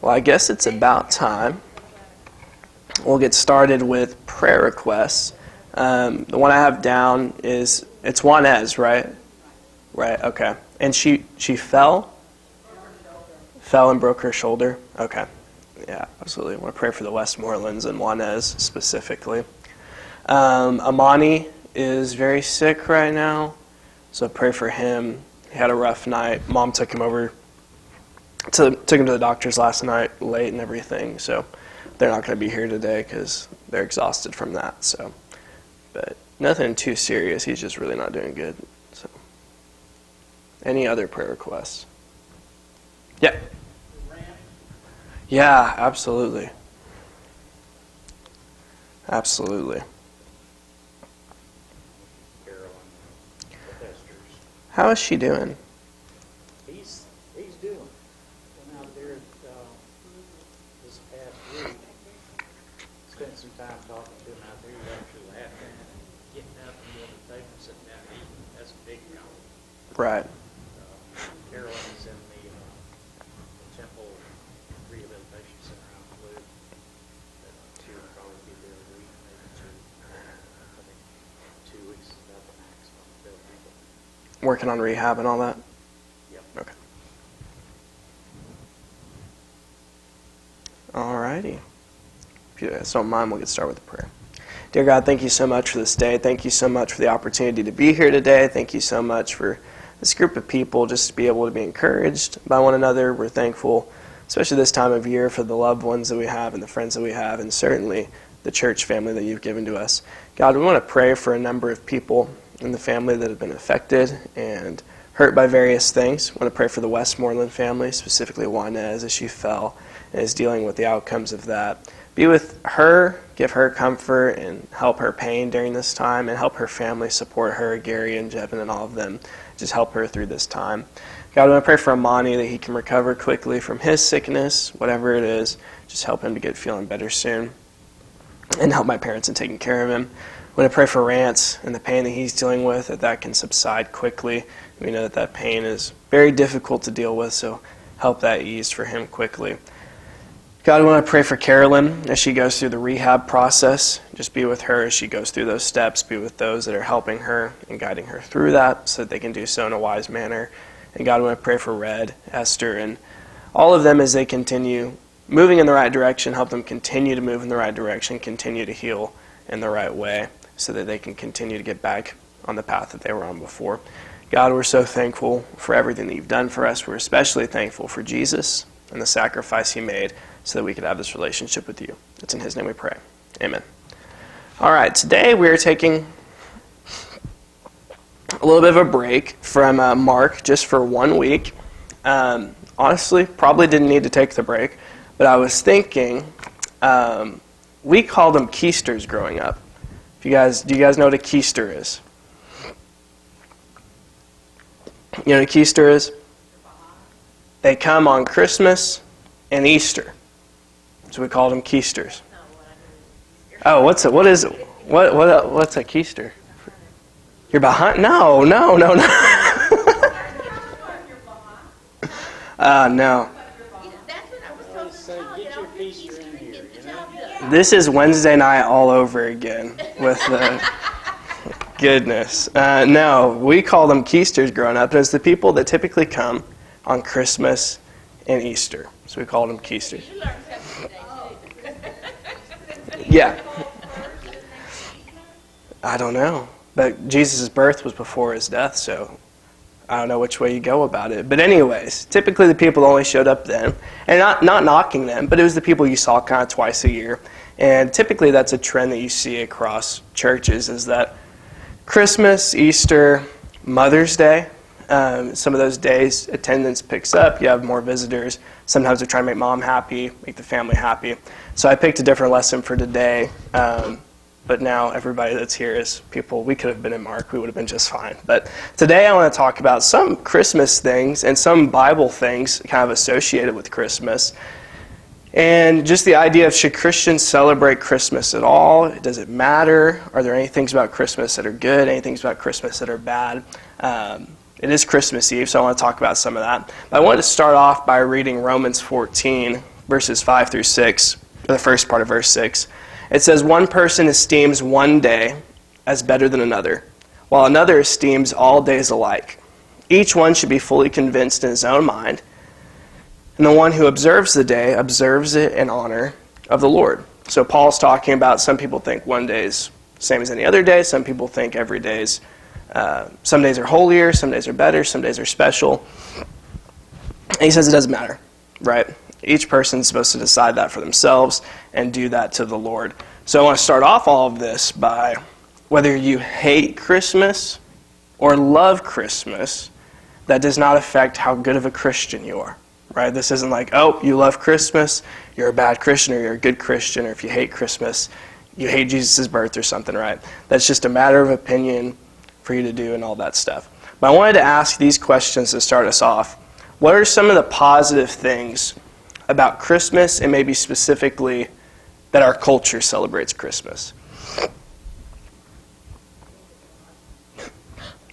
Well, I guess it's about time. We'll get started with prayer requests. The one I have down is, it's Juanez, right? Right, okay. And she fell? Fell and broke her shoulder? Okay. Yeah, absolutely. I want to pray for the Westmorelands and Juanez specifically. Amani is very sick right now, so pray for him. He had a rough night. Mom took him took him to the doctor's last night late and everything, so they're not going to be here today because they're exhausted from that. So, but nothing too serious. He's just really not doing good. So, any other prayer requests? Yeah. Yeah, absolutely. Absolutely. How is she doing? He's doing. Went out there this past week. Spent some time talking to him out there. He's actually laughing, getting up and going to the table and sitting down and eating. That's a big count. Right. Carolyn's in the Temple Rehabilitation Center out in Blue. She will probably be there a week, maybe two. I think 2 weeks is about the maximum they'll be. Working on rehab and all that? Yep. Okay. Alrighty. If you guys don't mind, we'll get started with the prayer. Dear God, thank you so much for this day. Thank you so much for the opportunity to be here today. Thank you so much for this group of people just to be able to be encouraged by one another. We're thankful, especially this time of year, for the loved ones that we have and the friends that we have, and certainly the church family that you've given to us. God, we want to pray for a number of people in the family that have been affected and hurt by various things. I want to pray for the Westmoreland family, specifically Juanez, as she fell and is dealing with the outcomes of that. Be with her, give her comfort, and help her pain during this time, and help her family support her, Gary and Jevin and all of them. Just help her through this time. God, I want to pray for Amani that he can recover quickly from his sickness, whatever it is. Just help him to get feeling better soon, and help my parents in taking care of him. I want to pray for Rance and the pain that he's dealing with, that can subside quickly. We know that pain is very difficult to deal with, so help that ease for him quickly. God, I want to pray for Carolyn as she goes through the rehab process. Just be with her as she goes through those steps. Be with those that are helping her and guiding her through that so that they can do so in a wise manner. And God, I want to pray for Red, Esther, and all of them as they continue moving in the right direction. Help them continue to move in the right direction, continue to heal in the right way so that they can continue to get back on the path that they were on before. God, we're so thankful for everything that you've done for us. We're especially thankful for Jesus and the sacrifice he made so that we could have this relationship with you. It's in his name we pray. Amen. All right, today we're taking a little bit of a break from Mark just for 1 week. Honestly, probably didn't need to take the break, but I was thinking we called them keisters growing up. Do you guys know what a keister is? You know what a keister is? They come on Christmas and Easter. So we called them keisters. Oh, what's a keister? You're behind? No. No. This is Wednesday night all over again with the goodness. No, we call them keisters growing up. And it's the people that typically come on Christmas and Easter. So we called them keisters. Yeah. I don't know. But Jesus' birth was before his death, so I don't know which way you go about it. But anyways, typically the people only showed up then. And not knocking them, but it was the people you saw kind of twice a year. And typically that's a trend that you see across churches, is that Christmas, Easter, Mother's Day, some of those days attendance picks up. You have more visitors. Sometimes they're trying to make mom happy, make the family happy. So I picked a different lesson for today. But now everybody that's here is people, we could have been in Mark, we would have been just fine. But today I want to talk about some Christmas things and some Bible things kind of associated with Christmas. And just the idea of, should Christians celebrate Christmas at all? Does it matter? Are there any things about Christmas that are good? Any things about Christmas that are bad? It is Christmas Eve, so I want to talk about some of that. But I wanted to start off by reading Romans 14 verses 5 through 6, or the first part of verse 6. It says, "One person esteems one day as better than another, while another esteems all days alike. Each one should be fully convinced in his own mind, and the one who observes the day observes it in honor of the Lord." So Paul's talking about some people think one day is the same as any other day. Some people think every day is, some days are holier, some days are better, some days are special. And he says it doesn't matter, right? Each person's supposed to decide that for themselves and do that to the Lord. So I want to start off all of this by whether you hate Christmas or love Christmas, that does not affect how good of a Christian you are, right? This isn't like, oh, you love Christmas, you're a bad Christian, or you're a good Christian, or if you hate Christmas, you hate Jesus' birth or something, right? That's just a matter of opinion for you to do and all that stuff. But I wanted to ask these questions to start us off. What are some of the positive things about Christmas, and maybe specifically that our culture celebrates Christmas?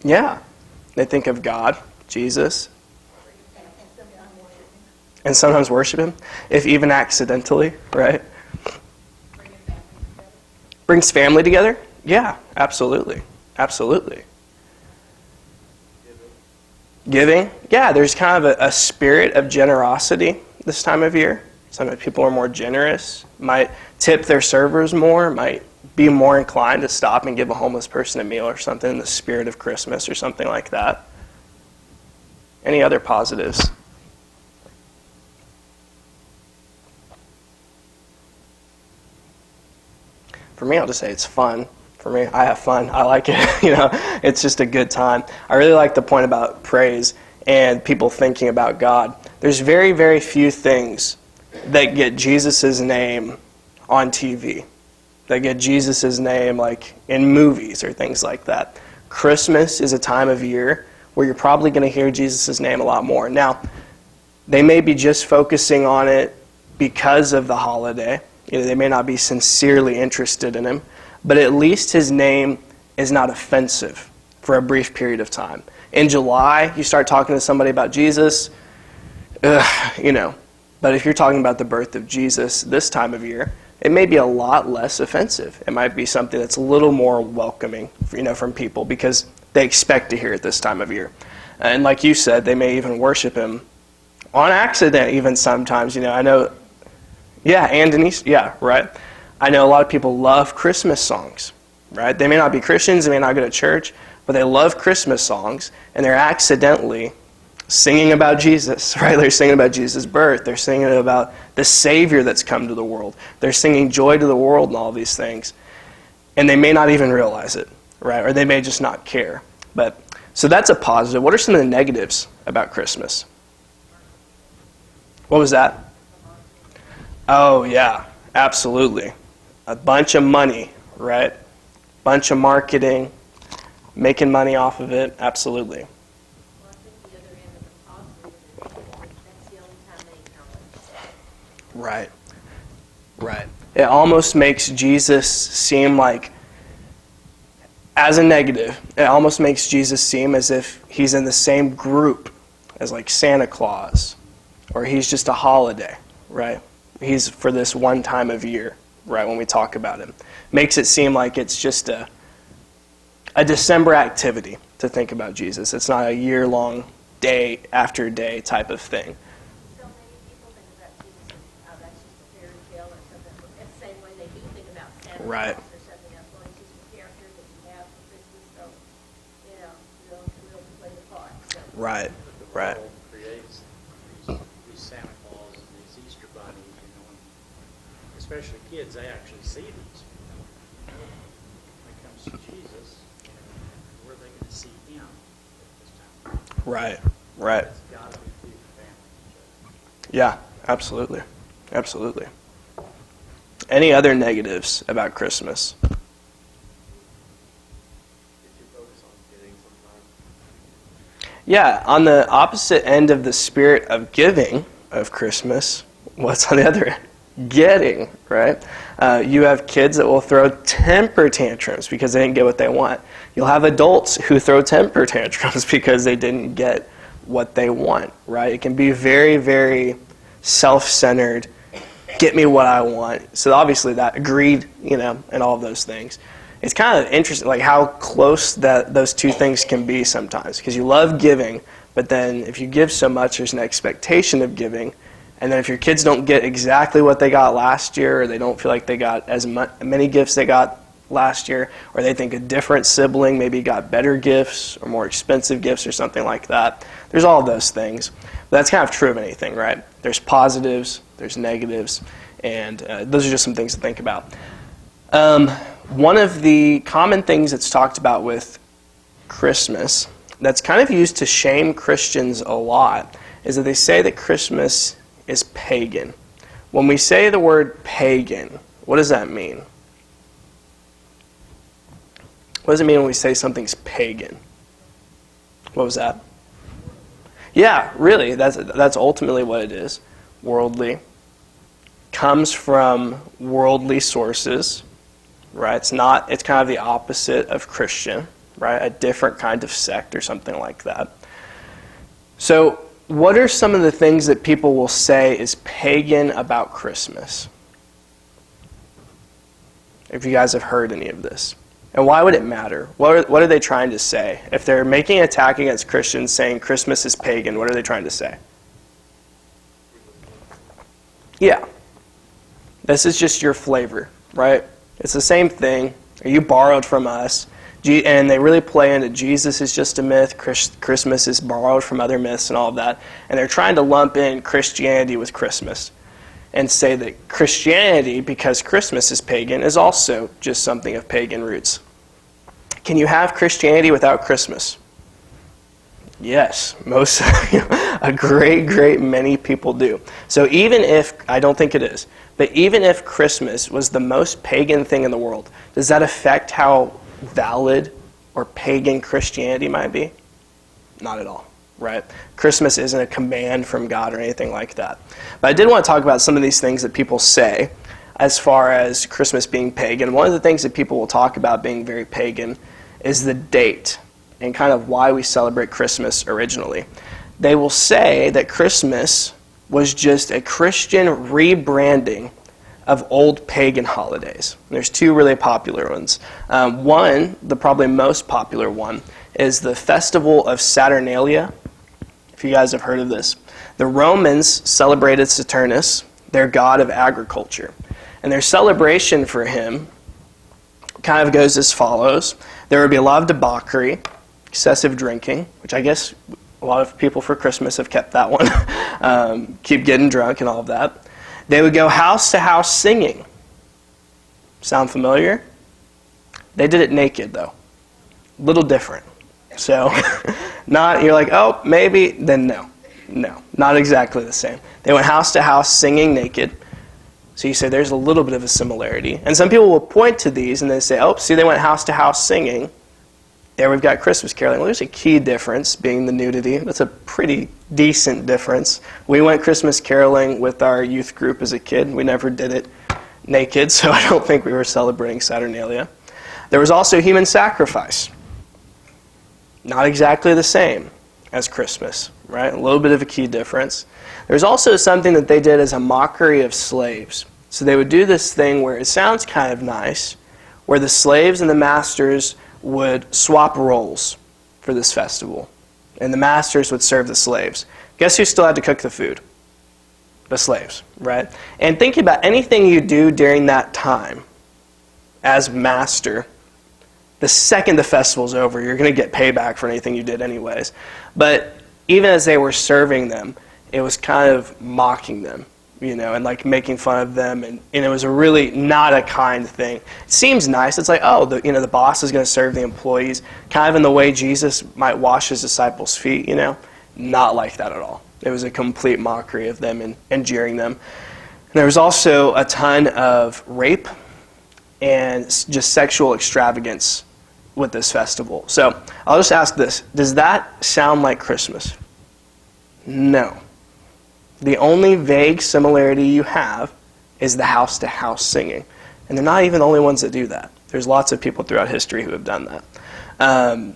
Yeah, they think of God, Jesus, and sometimes worship Him, if even accidentally, right? Brings family together? Yeah, absolutely. Absolutely. Giving? Yeah, there's kind of a spirit of generosity this time of year. Sometimes people are more generous, might tip their servers more, might be more inclined to stop and give a homeless person a meal or something in the spirit of Christmas or something like that. Any other positives? For me, I'll just say it's fun. For me, I have fun. I like it. It's just a good time. I really like the point about praise and people thinking about God. There's very, very few things that get Jesus' name on TV, that get Jesus' name like in movies or things like that. Christmas is a time of year where you're probably going to hear Jesus' name a lot more. Now, they may be just focusing on it because of the holiday. They may not be sincerely interested in Him, but at least His name is not offensive for a brief period of time. In July, you start talking to somebody about Jesus, but if you're talking about the birth of Jesus this time of year, it may be a lot less offensive. It might be something that's a little more welcoming, from people because they expect to hear it this time of year. And like you said, they may even worship Him on accident even sometimes. I know, yeah, and Denise, yeah, right. I know a lot of people love Christmas songs, right? They may not be Christians, they may not go to church, but they love Christmas songs, and they're accidentally singing about Jesus, right? They're singing about Jesus' birth. They're singing about the Savior that's come to the world. They're singing joy to the world and all these things. And they may not even realize it, right? Or they may just not care. So that's a positive. What are some of the negatives about Christmas? What was that? Oh, yeah, absolutely. A bunch of money, right? Bunch of marketing, making money off of it, absolutely. Well, I think the other end of the positive is that's the only time they acknowledge. Right. It almost makes Jesus seem like, as a negative, it almost makes Jesus seem as if He's in the same group as like Santa Claus, or He's just a holiday, right? He's for this one time of year, right, when we talk about Him. Makes it seem like it's just a December activity to think about Jesus. It's not a year-long, day after day type of thing. So many people think about Jesus as, that's just a fairy tale or something. It's the same way they do think about Santa Right. Claus or something else. Well, he's just a character that you have for Christmas, so, we'll play the part. So. Right. The world creates these Santa Claus and these Easter bunnies, and especially kids, they actually see these. When it comes to Jesus, where are they going to see Him at this time? Right. That's got to be through the family. Yeah, absolutely. Any other negatives about Christmas? Yeah, on the opposite end of the spirit of giving of Christmas, what's on the other end? Getting, right? You have kids that will throw temper tantrums because they didn't get what they want. You'll have adults who throw temper tantrums because they didn't get what they want, right? It can be very, very self-centered get me what I want. So obviously that agreed, and all of those things. It's kind of interesting, like how close that those two things can be sometimes. Because you love giving, but then if you give so much, there's an expectation of giving. And then if your kids don't get exactly what they got last year, or they don't feel like they got as many gifts they got last year, or they think a different sibling maybe got better gifts or more expensive gifts or something like that. There's all of those things. But that's kind of true of anything, right? There's positives, there's negatives, and those are just some things to think about. One of the common things that's talked about with Christmas that's kind of used to shame Christians a lot is that they say that Christmas is pagan. When we say the word pagan, what does that mean? What does it mean when we say something's pagan? What was that? Yeah, really, that's ultimately what it is. Worldly. Comes from worldly sources, right? It's kind of the opposite of Christian, right? A different kind of sect or something like that. So, what are some of the things that people will say is pagan about Christmas? If you guys have heard any of this. And why would it matter? What are they trying to say? If they're making an attack against Christians saying Christmas is pagan, what are they trying to say? Yeah. This is just your flavor, right? It's the same thing. You borrowed from us. And they really play into Jesus is just a myth, Christmas is borrowed from other myths and all of that. And they're trying to lump in Christianity with Christmas and say that Christianity, because Christmas is pagan, is also just something of pagan roots. Can you have Christianity without Christmas? Yes, a great many people do. So even if, I don't think it is, but even if Christmas was the most pagan thing in the world, does that affect how valid or pagan Christianity might be? Not at all, right? Christmas isn't a command from God or anything like that. But I did want to talk about some of these things that people say as far as Christmas being pagan. One of the things that people will talk about being very pagan is the date and kind of why we celebrate Christmas originally. They will say that Christmas was just a Christian rebranding of old pagan holidays. There's two really popular ones. One, the probably most popular one, is the Festival of Saturnalia. If you guys have heard of this. The Romans celebrated Saturnus, their god of agriculture. And their celebration for him kind of goes as follows. There would be a lot of debauchery, excessive drinking, which I guess a lot of people for Christmas have kept that one. Keep getting drunk and all of that. They would go house to house singing. Sound familiar? They did it naked, though. Little different. So, you're like, oh, maybe, then no. No, not exactly the same. They went house to house singing naked. So you say there's a little bit of a similarity. And some people will point to these and they say, oh, see, they went house to house singing. There we've got Christmas caroling. Well, there's a key difference, being the nudity. That's a pretty decent difference. We went Christmas caroling with our youth group as a kid. We never did it naked, so I don't think we were celebrating Saturnalia. There was also human sacrifice. Not exactly the same as Christmas, right? A little bit of a key difference. There's also something that they did as a mockery of slaves. So they would do this thing where it sounds kind of nice, where the slaves and the masters would swap roles for this festival. And the masters would serve the slaves. Guess who still had to cook the food? The slaves, right? And think about anything you do during that time as master. The second the festival's over, you're going to get payback for anything you did anyways. But even as they were serving them, it was kind of mocking them, and like making fun of them, and it was a really not a kind thing. It seems nice. It's like, oh, the boss is going to serve the employees, kind of in the way Jesus might wash his disciples' feet, Not like that at all. It was a complete mockery of them and jeering them. And there was also a ton of rape and just sexual extravagance with this festival. So I'll just ask this. Does that sound like Christmas? No. The only vague similarity you have is the house-to-house singing. And they're not even the only ones that do that. There's lots of people throughout history who have done that.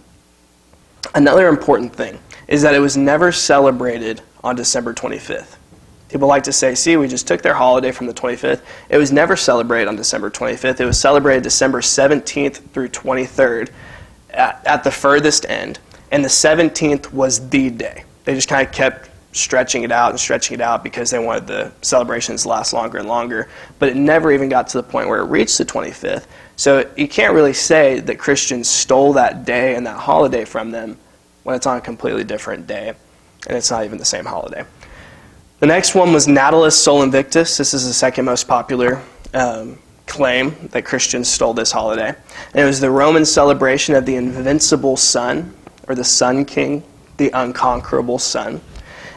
Another important thing is that it was never celebrated on December 25th. People like to say, see, we just took their holiday from the 25th. It was never celebrated on December 25th. It was celebrated December 17th through 23rd at the furthest end. And the 17th was the day. They just kind of kept stretching it out because they wanted the celebrations to last longer and longer. But it never even got to the point where it reached the 25th. So you can't really say that Christians stole that day and that holiday from them when it's on a completely different day. And it's not even the same holiday. The next one was Natalis Sol Invictus. This is the second most popular claim that Christians stole this holiday. And it was the Roman celebration of the invincible sun, or the Sun King, the unconquerable sun.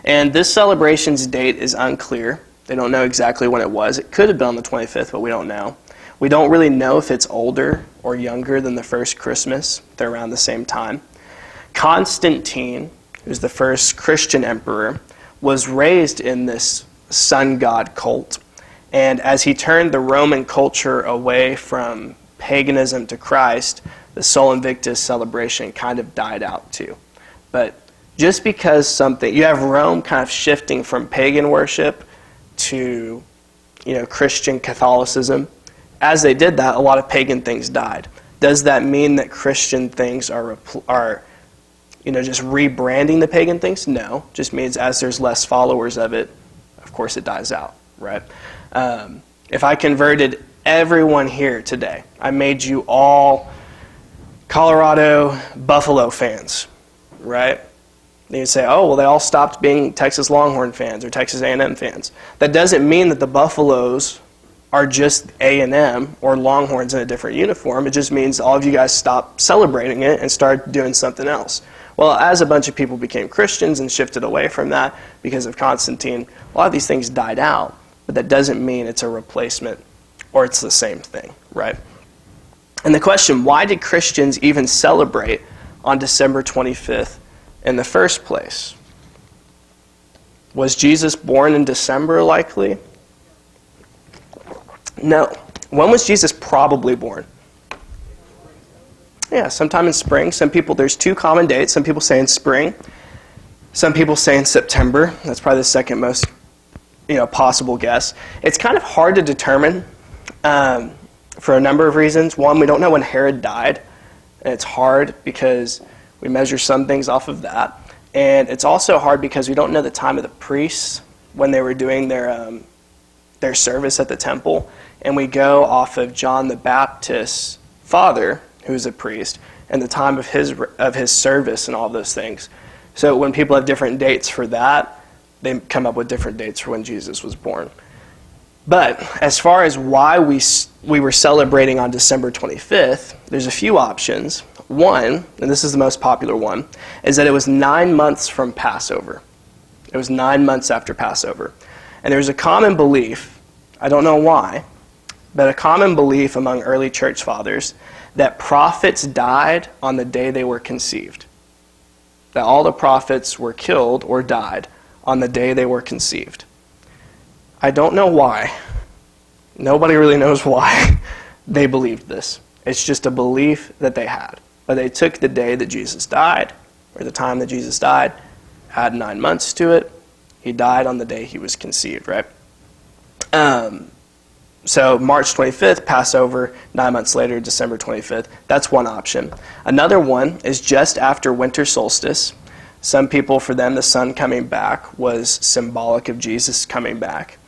And this celebration's date is unclear. They don't know exactly when it was. It could have been on the 25th, but we don't know. We don't really know if it's older or younger than the first Christmas. They're around the same time. Constantine, who's the first Christian emperor, was raised in this sun god cult. And as he turned the Roman culture away from paganism to Christ, the Sol Invictus celebration kind of died out too. But just because you have Rome kind of shifting from pagan worship to, Christian Catholicism. As they did that, a lot of pagan things died. Does that mean that Christian things are just rebranding the pagan things? No. Just means as there's less followers of it, of course it dies out, right? If I converted everyone here today, I made you all Colorado Buffalo fans, right? Then you say, oh, well, they all stopped being Texas Longhorn fans or Texas A&M fans. That doesn't mean that the Buffaloes are just A&M or Longhorns in a different uniform. It just means all of you guys stopped celebrating it and started doing something else. Well, as a bunch of people became Christians and shifted away from that because of Constantine, a lot of these things died out, but that doesn't mean it's a replacement or it's the same thing, right? And the question, why did Christians even celebrate on December 25th in the first place? Was Jesus born in December likely? No. When was Jesus probably born? Yeah, sometime in spring. There's two common dates. Some people say in spring. Some people say in September. That's probably the second most, possible guess. It's kind of hard to determine for a number of reasons. One, we don't know when Herod died. And it's hard because we measure some things off of that. And it's also hard because we don't know the time of the priests when they were doing their service at the temple. And we go off of John the Baptist's father, who's a priest, and the time of his service and all those things. So when people have different dates for that, they come up with different dates for when Jesus was born. But as far as why we were celebrating on December 25th, there's a few options. One, and this is the most popular one, is that it was 9 months from Passover. It was 9 months after Passover. And there's a common belief, I don't know why, but a common belief among early church fathers that prophets died on the day they were conceived. That all the prophets were killed or died on the day they were conceived. I don't know why. Nobody really knows why they believed this. It's just a belief that they had. But they took the day that Jesus died, or the time that Jesus died, add 9 months to it. He died on the day he was conceived, right? So March 25th, Passover, 9 months later, December 25th. That's one option. Another one is just after winter solstice. Some people, for them, the sun coming back was symbolic of Jesus coming back.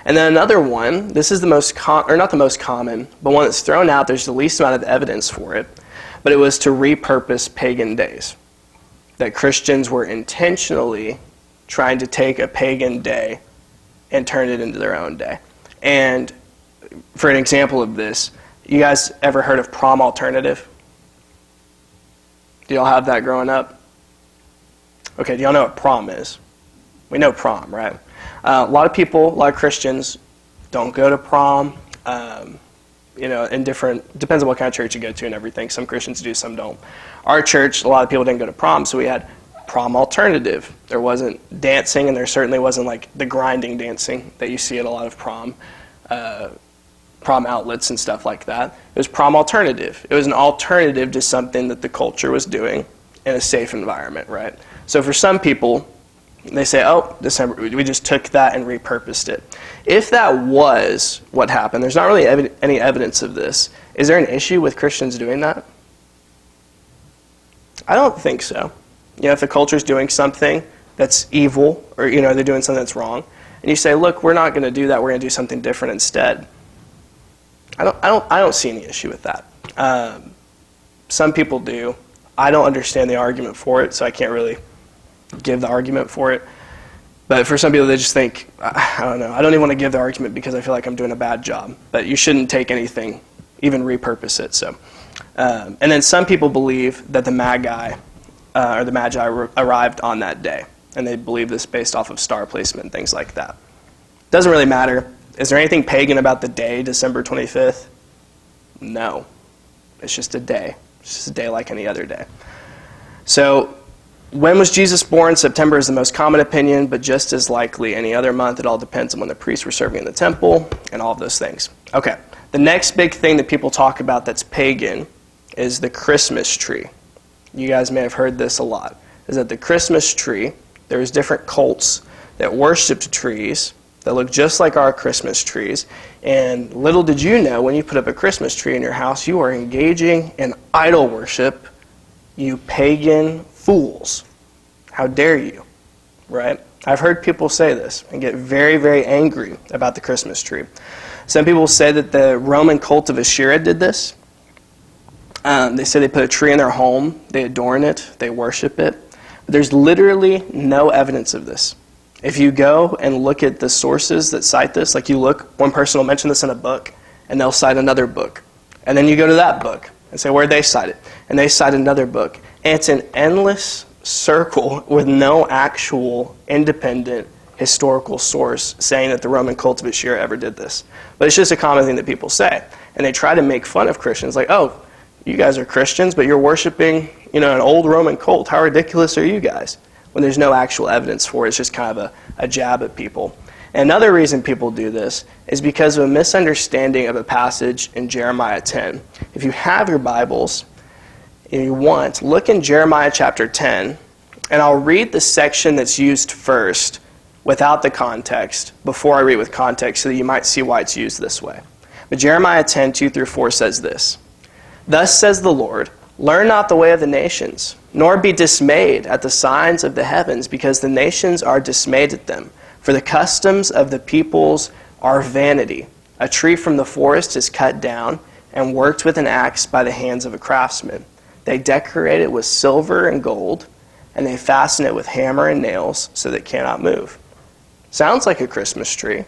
And then another one, this is the most not the most common, but one that's thrown out, there's the least amount of evidence for it, but it was to repurpose pagan days. That Christians were intentionally trying to take a pagan day and turn it into their own day. And for an example of this, you guys ever heard of prom alternative? Do y'all have that growing up? Okay, do y'all know what prom is? We know prom, right? A lot of Christians don't go to prom. Depends on what kind of church you go to and everything. Some Christians do, some don't. Our church, a lot of people didn't go to prom, so we had prom alternative. There wasn't dancing, and there certainly wasn't like the grinding dancing that you see at a lot of prom outlets and stuff like that. It was prom alternative. It was an alternative to something that the culture was doing in a safe environment, right? So for some people, They say, oh, December, we just took that and repurposed it. If that was what happened, there's not really any evidence of this. Is there an issue with Christians doing that? I don't think so. If the culture's doing something that's evil, or they're doing something that's wrong, and you say, look, we're not going to do that, we're going to do something different instead. I don't see any issue with that. Some people do. I don't understand the argument for it, so I can't really give the argument for it. But for some people, they just think, I don't know, I don't even want to give the argument because I feel like I'm doing a bad job. But you shouldn't take anything, even repurpose it. So, and then some people believe that the Magi arrived on that day. And they believe this based off of star placement and things like that. Doesn't really matter. Is there anything pagan about the day, December 25th? No. It's just a day. It's just a day like any other day. So, when was Jesus born? September is the most common opinion, but just as likely any other month. It all depends on when the priests were serving in the temple and all of those things. Okay. The next big thing that people talk about that's pagan is the Christmas tree. You guys may have heard this a lot. Is that the Christmas tree, there's different cults that worshiped trees that look just like our Christmas trees. And little did you know, when you put up a Christmas tree in your house, you are engaging in idol worship, you pagan fools. How dare you, right? I've heard people say this and get very, very angry about the Christmas tree. Some people say that the Roman cult of Asherah did this. They say they put a tree in their home, they adorn it, they worship it. But there's literally no evidence of this. If you go and look at the sources that cite this, like you look, one person will mention this in a book, and they'll cite another book. And then you go to that book and say, where'd they cite it? And they cite another book. And it's an endless circle with no actual independent historical source saying that the Roman cult of Asherah ever did this. But it's just a common thing that people say. And they try to make fun of Christians, like, oh, you guys are Christians, but you're worshiping, an old Roman cult. How ridiculous are you guys? When there's no actual evidence for it. It's just kind of a jab at people. And another reason people do this is because of a misunderstanding of a passage in Jeremiah 10. If you have your Bibles, if you want, look in Jeremiah chapter 10, and I'll read the section that's used first without the context before I read with context so that you might see why it's used this way. But Jeremiah 10, 2-4 says this, "Thus says the Lord, learn not the way of the nations, nor be dismayed at the signs of the heavens, because the nations are dismayed at them. For the customs of the peoples are vanity. A tree from the forest is cut down and worked with an axe by the hands of a craftsman. They decorate it with silver and gold, and they fasten it with hammer and nails so that it cannot move." Sounds like a Christmas tree.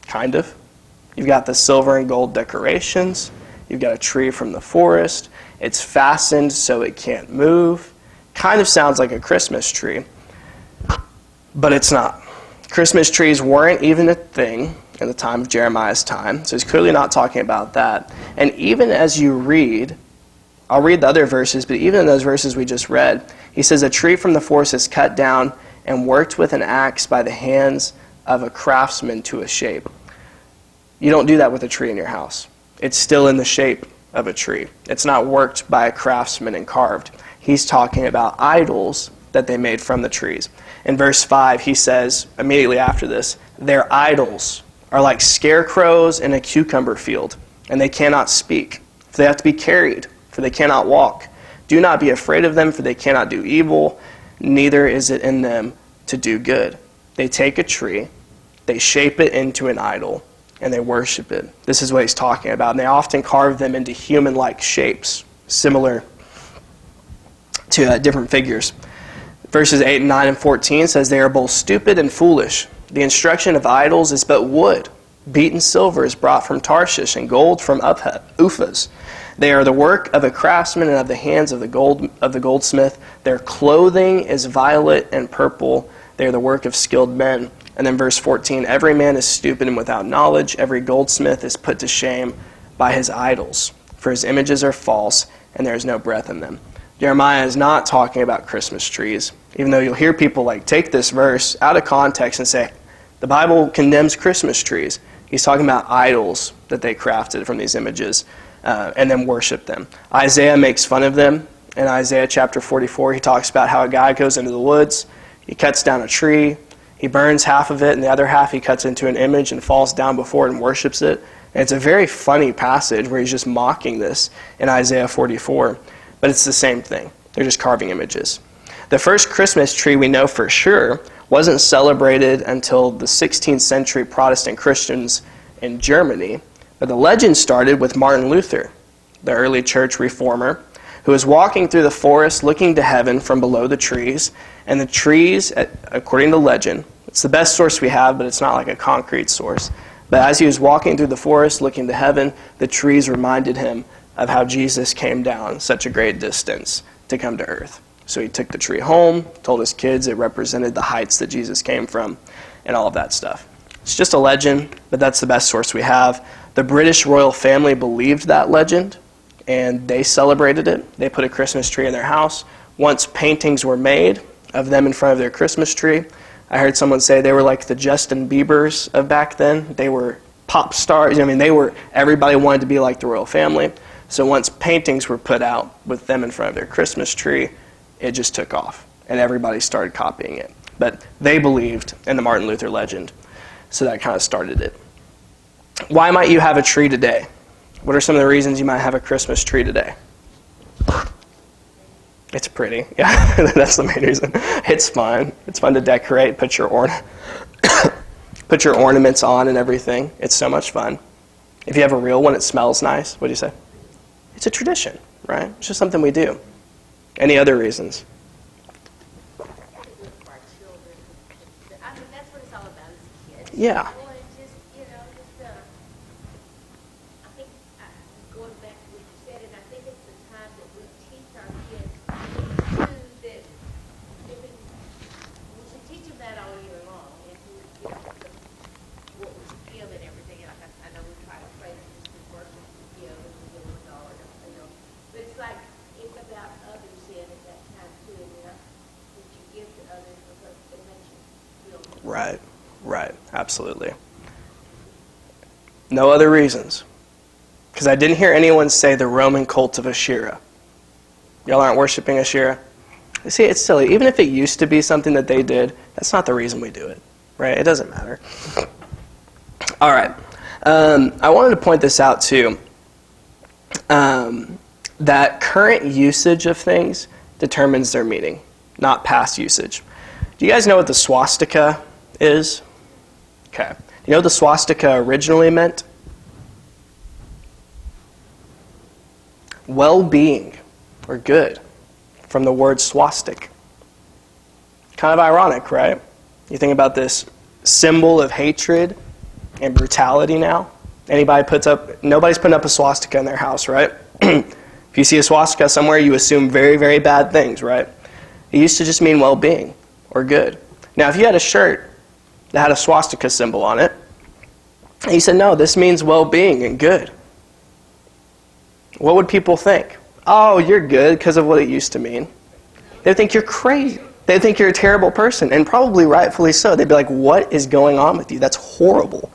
Kind of. You've got the silver and gold decorations. You've got a tree from the forest. It's fastened so it can't move. Kind of sounds like a Christmas tree, but it's not. Christmas trees weren't even a thing in the time of Jeremiah's time, so he's clearly not talking about that. And even as you read, I'll read the other verses, but even in those verses we just read, he says, "A tree from the forest is cut down and worked with an axe by the hands of a craftsman to a shape." You don't do that with a tree in your house. It's still in the shape of a tree. It's not worked by a craftsman and carved. He's talking about idols that they made from the trees. In verse 5, he says, immediately after this, "Their idols are like scarecrows in a cucumber field, and they cannot speak, for they have to be carried, for they cannot walk. Do not be afraid of them, for they cannot do evil, neither is it in them to do good. They take a tree, they shape it into an idol, and they worship it." This is what he's talking about. And they often carve them into human-like shapes, similar to different figures. Verses 8 and 9 and 14 says, "They are both stupid and foolish. The instruction of idols is but wood. Beaten silver is brought from Tarshish, and gold from Uphaz. They are the work of a craftsman and of the hands of the goldsmith. Their clothing is violet and purple. They are the work of skilled men." And then verse 14, "Every man is stupid and without knowledge. Every goldsmith is put to shame by his idols. For his images are false, and there is no breath in them." Jeremiah is not talking about Christmas trees, even though you'll hear people take this verse out of context and say, the Bible condemns Christmas trees. He's talking about idols that they crafted from these images and then worship them. Isaiah makes fun of them. In Isaiah chapter 44, he talks about how a guy goes into the woods, He cuts down a tree, he burns half of it, and the other half he cuts into an image and falls down before it and worships it. And it's a very funny passage where he's just mocking this in Isaiah 44. But it's the same thing. They're just carving images. The first Christmas tree we know for sure wasn't celebrated until the 16th century Protestant Christians in Germany. But the legend started with Martin Luther, the early church reformer, who was walking through the forest looking to heaven from below the trees. And the trees, according to legend, it's the best source we have, but it's not like a concrete source. But as he was walking through the forest looking to heaven, the trees reminded him of how Jesus came down such a great distance to come to earth. So he took the tree home, told his kids it represented the heights that Jesus came from, and all of that stuff. It's just a legend, but that's the best source we have. The British royal family believed that legend, and they celebrated it. They put a Christmas tree in their house. Once paintings were made of them in front of their Christmas tree, I heard someone say they were like the Justin Biebers of back then. They were pop stars. I mean, everybody wanted to be like the royal family. So once paintings were put out with them in front of their Christmas tree, it just took off, and everybody started copying it. But they believed in the Martin Luther legend, so that kind of started it. Why might you have a tree today? What are some of the reasons you might have a Christmas tree today? It's pretty. Yeah, that's the main reason. It's fun. It's fun to decorate, put your ornaments on and everything. It's so much fun. If you have a real one, it smells nice. What do you say? It's a tradition, right? It's just something we do. Any other reasons? For our children. I mean, that's what it's all about as kids. Yeah. Well, it's just, I think, going back to what you said, and I think it's the time that we teach our kids, too, that we should teach them that all year long, and what we feel and everything. Like I know we try to pray just to worship, and we give them a dollar, but it's like, it's about others in at that time too, that you give to others because it makes you feel good. Right, absolutely. No other reasons. Because I didn't hear anyone say the Roman cult of Asherah. Y'all aren't worshiping Asherah? See, it's silly. Even if it used to be something that they did, that's not the reason we do it, right? It doesn't matter. All right. I wanted to point this out too. That current usage of things determines their meaning, not past usage. Do you guys know what the swastika is? Okay. Do you know what the swastika originally meant? Well-being, or good, from the word swastik. Kind of ironic, right? You think about this symbol of hatred and brutality now. Nobody's putting up a swastika in their house, right? If you see a swastika somewhere, you assume very, very bad things, right? It used to just mean well-being or good. Now, if you had a shirt that had a swastika symbol on it, and you said, no, this means well-being and good, what would people think? Oh, you're good because of what it used to mean. They'd think you're crazy. They'd think you're a terrible person, and probably rightfully so. They'd be like, what is going on with you? That's horrible.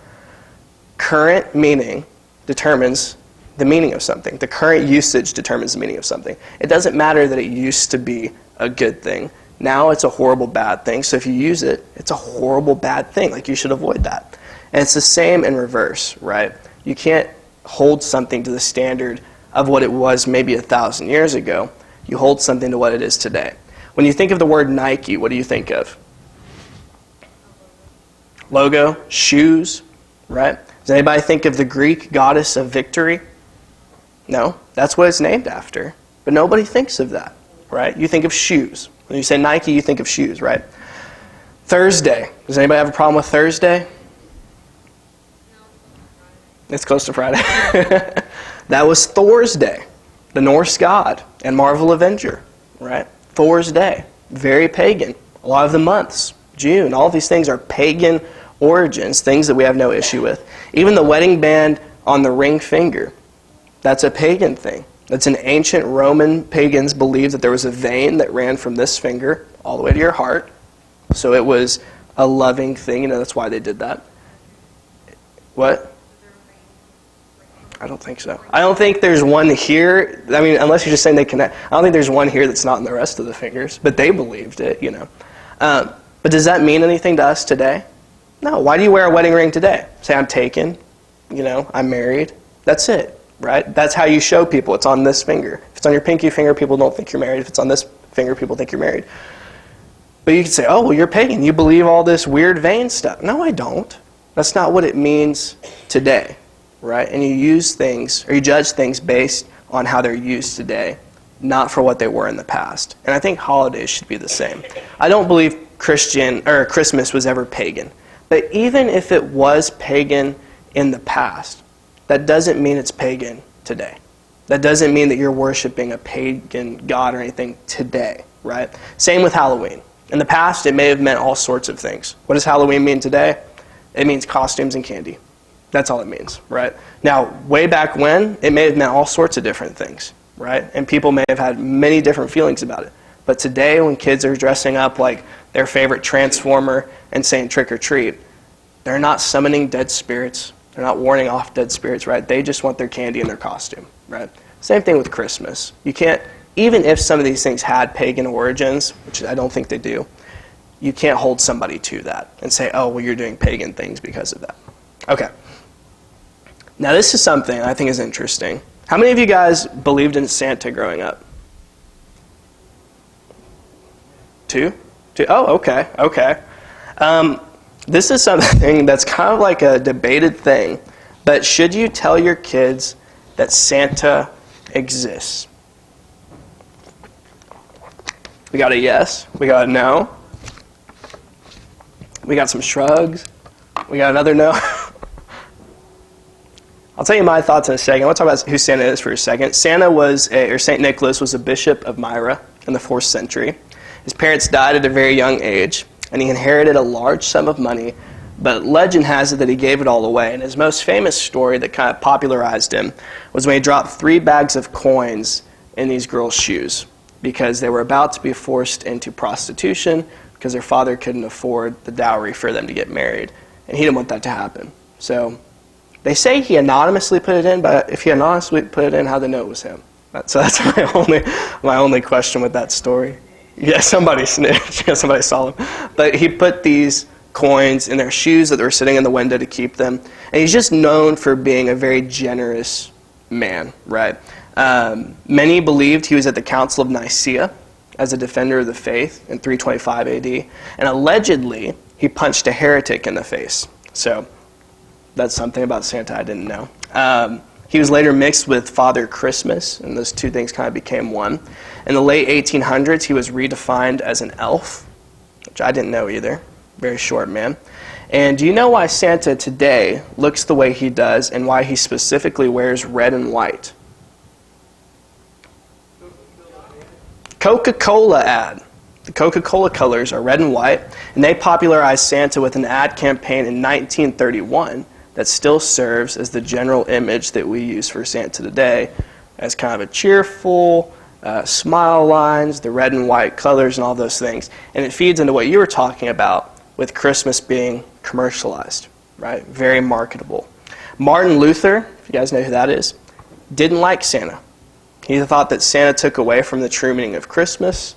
Current meaning determines the meaning of something. The current usage determines the meaning of something. It doesn't matter that it used to be a good thing. Now it's a horrible bad thing. So if you use it, it's a horrible bad thing. Like, you should avoid that. And it's the same in reverse, right? You can't hold something to the standard of what it was maybe 1,000 years ago. You hold something to what it is today. When you think of the word Nike, what do you think of? Logo, shoes, right? Does anybody think of the Greek goddess of victory? No, that's what it's named after. But nobody thinks of that, right? You think of shoes. When you say Nike, you think of shoes, right? Thursday. Does anybody have a problem with Thursday? It's close to Friday. That was Thor's Day, the Norse god and Marvel Avenger, right? Thor's Day, very pagan. A lot of the months, June, all these things are pagan origins, things that we have no issue with. Even the wedding band on the ring finger, that's a pagan thing. That's an ancient Roman pagans believed that there was a vein that ran from this finger all the way to your heart. So it was a loving thing. That's why they did that. What? I don't think so. I don't think there's one here. I mean, unless you're just saying they connect. I don't think there's one here that's not in the rest of the fingers. But they believed it, But does that mean anything to us today? No. Why do you wear a wedding ring today? Say, I'm taken, I'm married. That's it, right? That's how you show people. It's on this finger. If it's on your pinky finger, people don't think you're married. If it's on this finger, people think you're married. But you can say, oh, well, you're pagan. You believe all this weird vain stuff. No, I don't. That's not what it means today, right? And you use things, or you judge things based on how they're used today, not for what they were in the past. And I think holidays should be the same. I don't believe Christmas was ever pagan. But even if it was pagan in the past, that doesn't mean it's pagan today. That doesn't mean that you're worshiping a pagan god or anything today, right? Same with Halloween. In the past, it may have meant all sorts of things. What does Halloween mean today? It means costumes and candy. That's all it means, right? Now, way back when, it may have meant all sorts of different things, right? And people may have had many different feelings about it. But today, when kids are dressing up like their favorite Transformer and saying trick or treat, they're not summoning dead spirits. They're not warning off dead spirits, right? They just want their candy and their costume, right? Same thing with Christmas. You can't, even if some of these things had pagan origins, which I don't think they do, you can't hold somebody to that and say, oh, well, you're doing pagan things because of that. Okay. Now, this is something I think is interesting. How many of you guys believed in Santa growing up? Two? Oh, okay, okay. This is something that's kind of like a debated thing, but should you tell your kids that Santa exists? We got a yes. We got a no. We got some shrugs. We got another no. I'll tell you my thoughts in a second. I want to talk about who Santa is for a second. St. Nicholas was a bishop of Myra in the 4th century. His parents died at a very young age, and he inherited a large sum of money, but legend has it that he gave it all away. And his most famous story that kind of popularized him was when he dropped 3 bags of coins in these girls' shoes because they were about to be forced into prostitution because their father couldn't afford the dowry for them to get married. And he didn't want that to happen. So they say he anonymously put it in, but if he anonymously put it in, how'd they know it was him? So that's my only question with that story. Yeah, somebody snitched. Yeah, somebody saw him. But he put these coins in their shoes that were sitting in the window to keep them. And he's just known for being a very generous man, right? Many believed he was at the Council of Nicaea as a defender of the faith in 325 AD. And allegedly, he punched a heretic in the face. So that's something about Santa I didn't know. He was later mixed with Father Christmas, and those two things kind of became one. In the late 1800s, he was redefined as an elf, which I didn't know either. Very short man. And do you know why Santa today looks the way he does and why he specifically wears red and white? Coca-Cola ad. The Coca-Cola colors are red and white, and they popularized Santa with an ad campaign in 1931 that still serves as the general image that we use for Santa today as kind of a cheerful, smile lines, the red and white colors and all those things. And it feeds into what you were talking about with Christmas being commercialized, right? Very marketable. Martin Luther, if you guys know who that is, didn't like Santa. He thought that Santa took away from the true meaning of Christmas.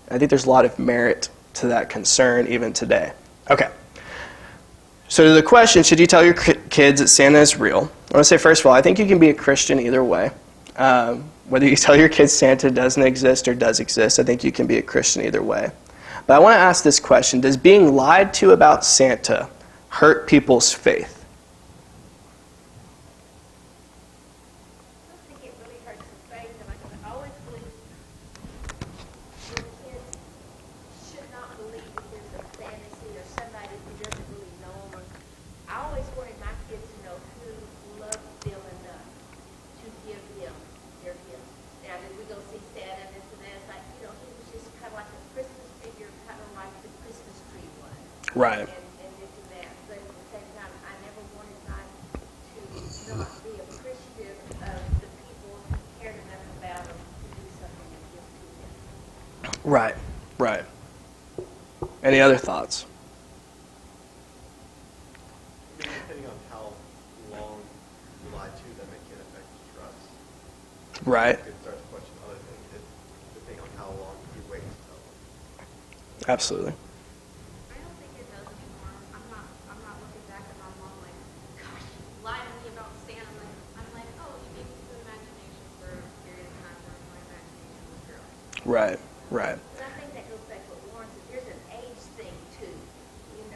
I think there's a lot of merit to that concern even today. Okay. So to the question, should you tell your kids that Santa is real? I want to say, first of all, I think you can be a Christian either way. Whether you tell your kids Santa doesn't exist or does exist, I think you can be a Christian either way. But I want to ask this question. Does being lied to about Santa hurt people's faith? I think it really hurts the faith, and I always believe your kids should not believe that there's a fantasy or somebody who doesn't really know them. I always wanted my kids to know who loved them enough to give them their gifts. Now, did we go see Santa and this and that? It's like, he was just kind of like a Christmas figure, kind of like the Christmas tree was. Right. And this and that. But at the same time, I never wanted mine to not be a Christian of the people who cared enough about them to do something and give to them. Right, right. Any other thoughts? Depending on how long you lie to them, it can affect trust. Right. You can start to question other things depending on how long you wait to tell them. Absolutely. I Right, right. And I think that goes back to what Warren said, there's an age thing too, and,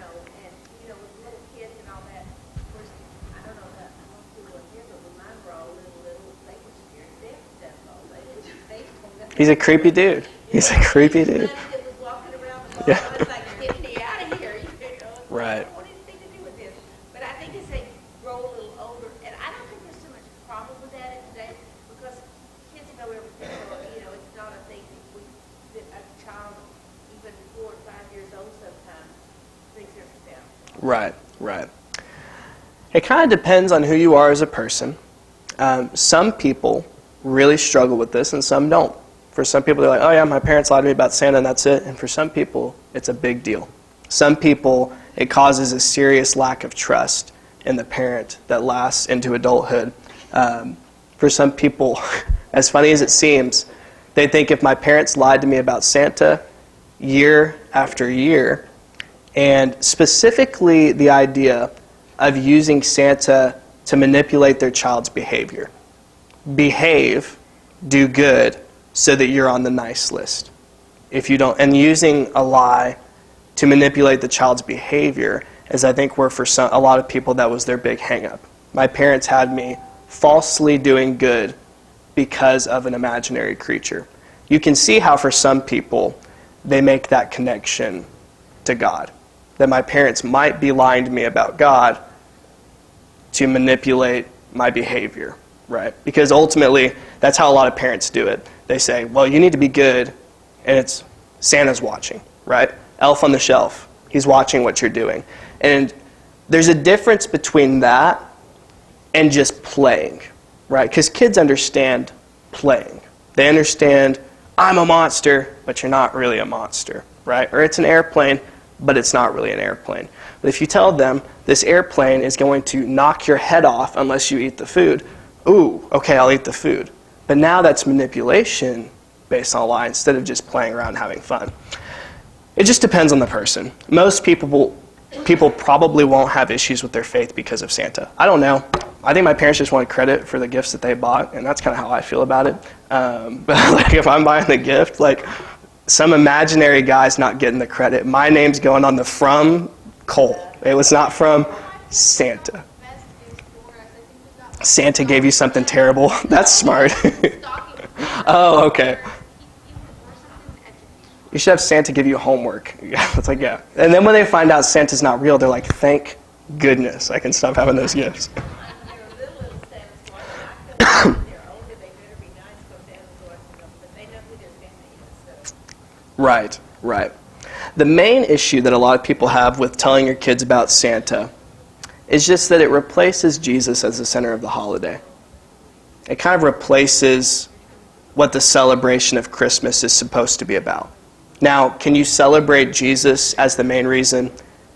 with little kids and all that. Of course, I don't know that most people in here, but when mine were all little, they were scared to death of that ball. He's a creepy dude. He's a creepy dude. That was walking around the ball, Yeah. I was like, get me out of here, Right. I don't want anything to do with this. But I think as they grow a little older, and I don't think there's too much problem with that in today, because kids know everything, so, it's not a thing that a child, even 4 or 5 years old sometimes, thinks everything. Right, right. It kind of depends on who you are as a person. Some people really struggle with this and some don't. For some people, they're like, oh yeah, my parents lied to me about Santa and that's it. And for some people, it's a big deal. Some people, it causes a serious lack of trust in the parent that lasts into adulthood. For some people, as funny as it seems, they think if my parents lied to me about Santa year after year, and specifically the idea of using Santa to manipulate their child's behavior. Behave, do good, so that you're on the nice list. If you don't, and using a lie to manipulate the child's behavior, as I think were for a lot of people, that was their big hang-up. My parents had me falsely doing good because of an imaginary creature. You can see how for some people, they make that connection to God. That my parents might be lying to me about God to manipulate my behavior, right? Because ultimately, that's how a lot of parents do it. They say, well, you need to be good, and it's Santa's watching, right? Elf on the shelf, he's watching what you're doing. And there's a difference between that and just playing, right? Because kids understand playing. They understand, I'm a monster, but you're not really a monster, right? Or it's an airplane, but it's not really an airplane. But if you tell them this airplane is going to knock your head off unless you eat the food, ooh, okay, I'll eat the food. But now that's manipulation based on a lie instead of just playing around and having fun. It just depends on the person. Most people probably won't have issues with their faith because of Santa. I don't know. I think my parents just wanted credit for the gifts that they bought, and that's kind of how I feel about it. But if I'm buying the gift, some imaginary guy's not getting the credit. My name's going on the from Cole. It was not from Santa. Santa gave you something terrible. That's smart. Oh, okay. You should have Santa give you homework. Yeah, it's like, yeah. And then when they find out Santa's not real, they're like, thank goodness I can stop having those gifts. Right, right. The main issue that a lot of people have with telling your kids about Santa is just that it replaces Jesus as the center of the holiday. It kind of replaces what the celebration of Christmas is supposed to be about. Now, can you celebrate Jesus as the main reason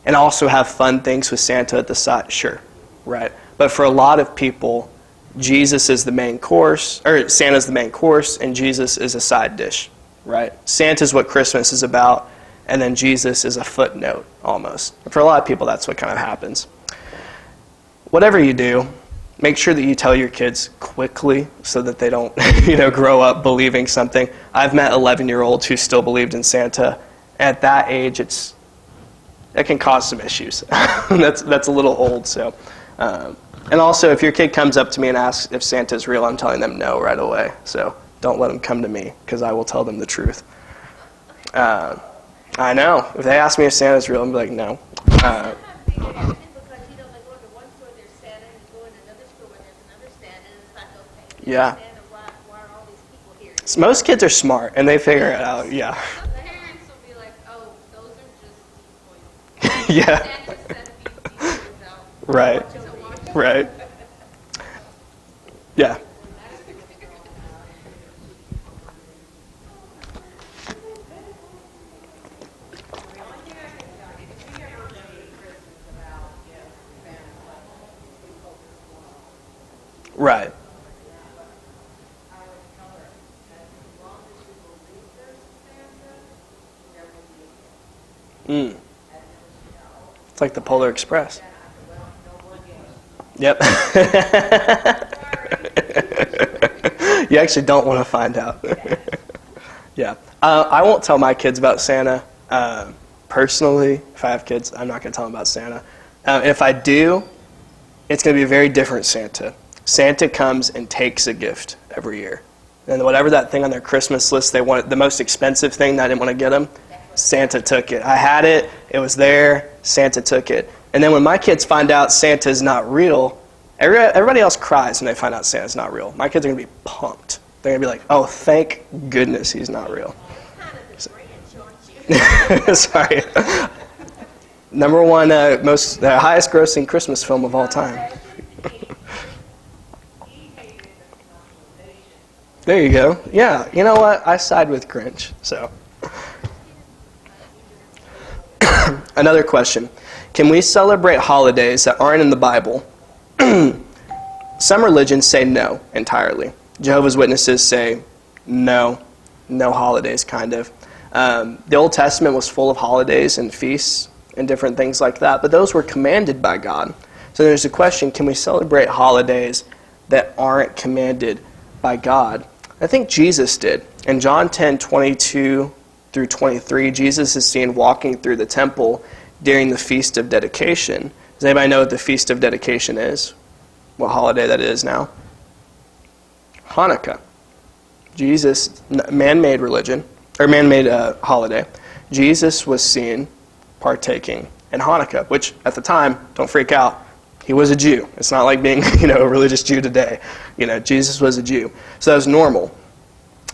and also have fun things with Santa at the side? Sure, right. But for a lot of people, Jesus is the main course, or Santa's the main course, and Jesus is a side dish, right? Santa's what Christmas is about, and then Jesus is a footnote, almost. For a lot of people, that's what kind of happens. Whatever you do, make sure that you tell your kids quickly so that they don't, grow up believing something. I've met 11-year-olds who still believed in Santa. At that age, it can cause some issues. That's a little old. So, and also, if your kid comes up to me and asks if Santa's real, I'm telling them no right away. So don't let them come to me because I will tell them the truth. I know. If they ask me if Santa's real, I'm like, no. Yeah. Most kids are smart, and they figure it out, yeah. Some parents will be like, oh, those are just decoys. Yeah. Santa sent these decoys out. Right. So watch Right. Yeah. Right. It's like the Polar Express. Yep. You actually don't want to find out. Yeah. I won't tell my kids about Santa. Personally, if I have kids, I'm not going to tell them about Santa. If I do, it's going to be a very different Santa. Santa comes and takes a gift every year. And whatever that thing on their Christmas list they wanted, the most expensive thing that I didn't want to get them, Santa took it. I had it. It was there. Santa took it. And then when my kids find out Santa's not real, everybody else cries when they find out Santa's not real. My kids are going to be pumped. They're going to be like, oh, thank goodness he's not real. Sorry. Number one, the highest grossing Christmas film of all time. There you go. Yeah, you know what? I side with Grinch. So, another question. Can we celebrate holidays that aren't in the Bible? Some religions say no entirely. Jehovah's Witnesses say no holidays, kind of. The Old Testament was full of holidays and feasts and different things like that, but those were commanded by God. So there's a question, can we celebrate holidays that aren't commanded by God? I think Jesus did. In John 10:22 through 23, Jesus is seen walking through the temple during the Feast of Dedication. Does anybody know what the Feast of Dedication is? What holiday that is now? Hanukkah. Jesus, man-made religion, or man-made holiday. Jesus was seen partaking in Hanukkah, which at the time, don't freak out, he was a Jew. It's not like being, a religious Jew today. Jesus was a Jew. So that was normal.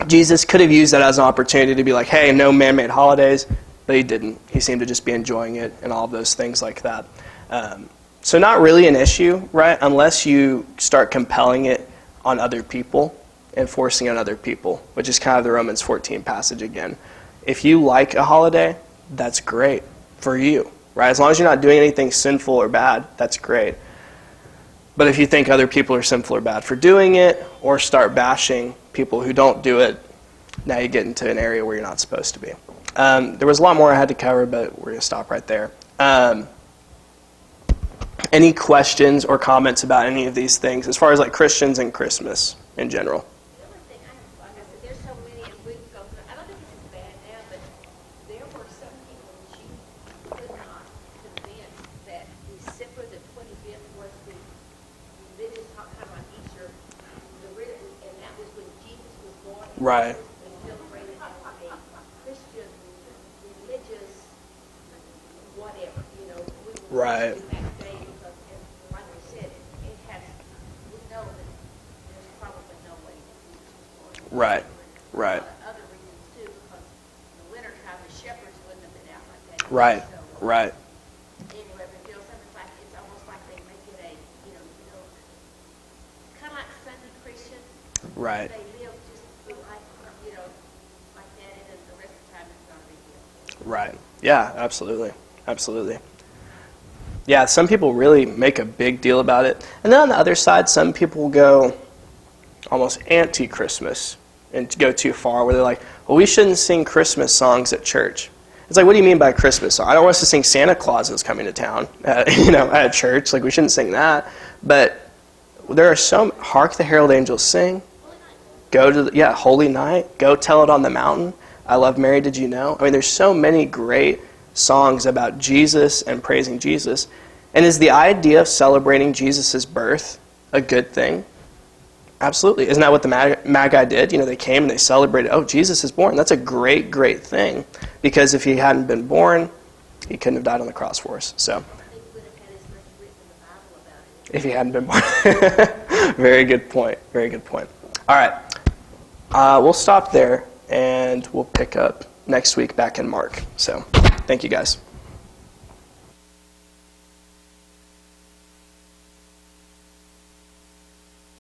Jesus could have used that as an opportunity to be like, hey, no man-made holidays, but he didn't. He seemed to just be enjoying it and all of those things like that. So not really an issue, right, unless you start compelling it on other people and forcing it on other people, which is kind of the Romans 14 passage again. If you like a holiday, that's great for you, right? As long as you're not doing anything sinful or bad, that's great. But if you think other people are sinful or bad for doing it, or start bashing people who don't do it, now you get into an area where you're not supposed to be. There was a lot more I had to cover, but we're going to stop right there. Any questions or comments about any of these things, as far as like Christians and Christmas in general? The only thing like I said, there's so many, and we go through, I don't think this is bad now, but there were some people that you could not convince that December the 25th was the religious time on Easter, and that was when Jesus was born. Right. We celebrated as a Christian, religious, whatever, we would Right. do that day because, like we said, it has, we know that there's probably no way that Jesus was born. Right. Right. Other reasons too, because in the wintertime, the shepherds wouldn't have been out like that. Right. So, Right. anyway, but Bill, something's like, it's almost like they make it a, kind of like Sunday Christians. Right. They live just like, like that, and then the rest of the time it's not a big deal. Right. Yeah, absolutely. Absolutely. Yeah, some people really make a big deal about it. And then on the other side, some people go almost anti-Christmas and go too far, where they're like, well, we shouldn't sing Christmas songs at church. It's like, what do you mean by Christmas song? I don't want us to sing Santa Claus is coming to town, at church. Like, we shouldn't sing that. But there are some, Hark the Herald Angels Sing, go to, Holy Night, Go Tell It on the Mountain, I Love Mary, Did You Know? I mean, there's so many great songs about Jesus and praising Jesus. And is the idea of celebrating Jesus' birth a good thing? Absolutely. Isn't that what the Magi did? They came and they celebrated, oh, Jesus is born. That's a great, great thing. Because if he hadn't been born, he couldn't have died on the cross for us. So, They would have had as much written in the Bible about it. if he hadn't been born. Very good point. Very good point. All right. We'll stop there, and we'll pick up next week back in Mark. So, thank you guys.